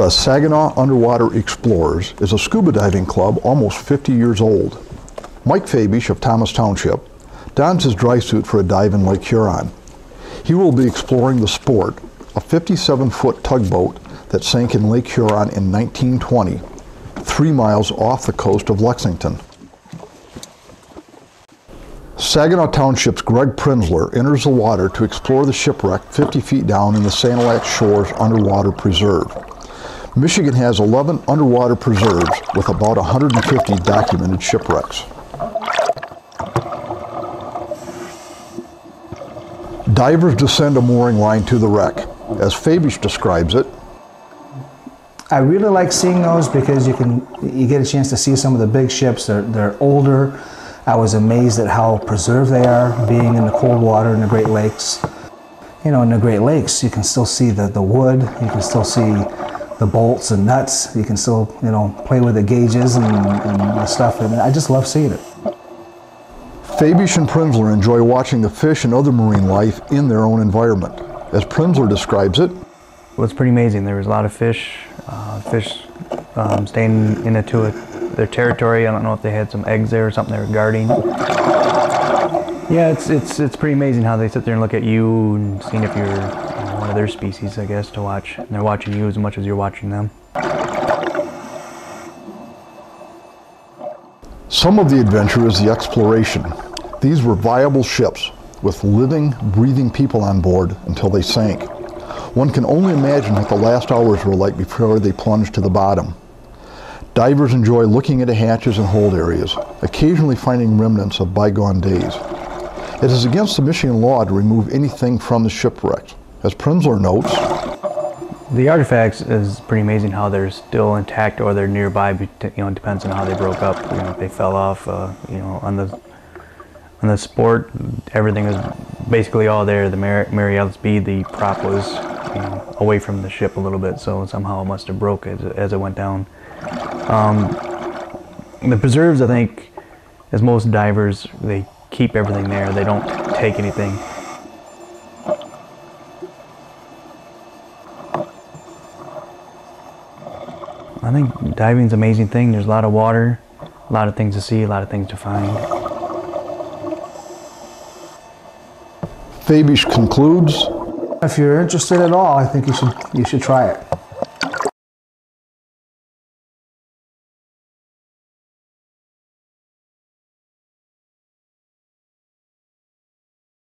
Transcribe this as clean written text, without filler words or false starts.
The Saginaw Underwater Explorers is a scuba diving club almost 50 years old. Mike Fabish of Thomas Township dons his dry suit for a dive in Lake Huron. He will be exploring the Sport, a 57-foot tugboat that sank in Lake Huron in 1920, 3 miles off the coast of Lexington. Saginaw Township's Greg Prinzler enters the water to explore the shipwreck 50 feet down in the Sanilac Shores Underwater Preserve. Michigan has 11 underwater preserves with about 150 documented shipwrecks. Divers descend a mooring line to the wreck. As Fabish describes it, I really like seeing those because you get a chance to see some of the big ships. They're older. I was amazed at how preserved they are, being in the cold water in the Great Lakes. You know, in the Great Lakes, you can still see the wood, you can still see the bolts and nuts, you can still, you know, play with the gauges and the stuff, and I just love seeing it. Fabish and Prinzler enjoy watching the fish and other marine life in their own environment. As Prinzler describes it, well, it's pretty amazing. There was a lot of fish staying into their territory. I don't know if they had some eggs there or something they were guarding. Yeah, it's pretty amazing how they sit there and look at you and seeing if you're one of their species, I guess, to watch. And they're watching you as much as you're watching them. Some of the adventure is the exploration. These were viable ships with living, breathing people on board until they sank. One can only imagine what the last hours were like before they plunged to the bottom. Divers enjoy looking at the hatches and hold areas, occasionally finding remnants of bygone days. It is against the Michigan law to remove anything from the shipwrecks. As Prinzler notes, the artifacts is pretty amazing how they're still intact or they're nearby. You know, it depends on how they broke up. You know, if they fell off. You know, on the Sport, everything was basically all there. The Mary Ellisby, the prop was, you know, away from the ship a little bit, so somehow it must have broke as it went down. The preserves, I think, as most divers, they keep everything there. They don't take anything. I think diving's an amazing thing. There's a lot of water, a lot of things to see, a lot of things to find. Fabish concludes, if you're interested at all, I think you should try it.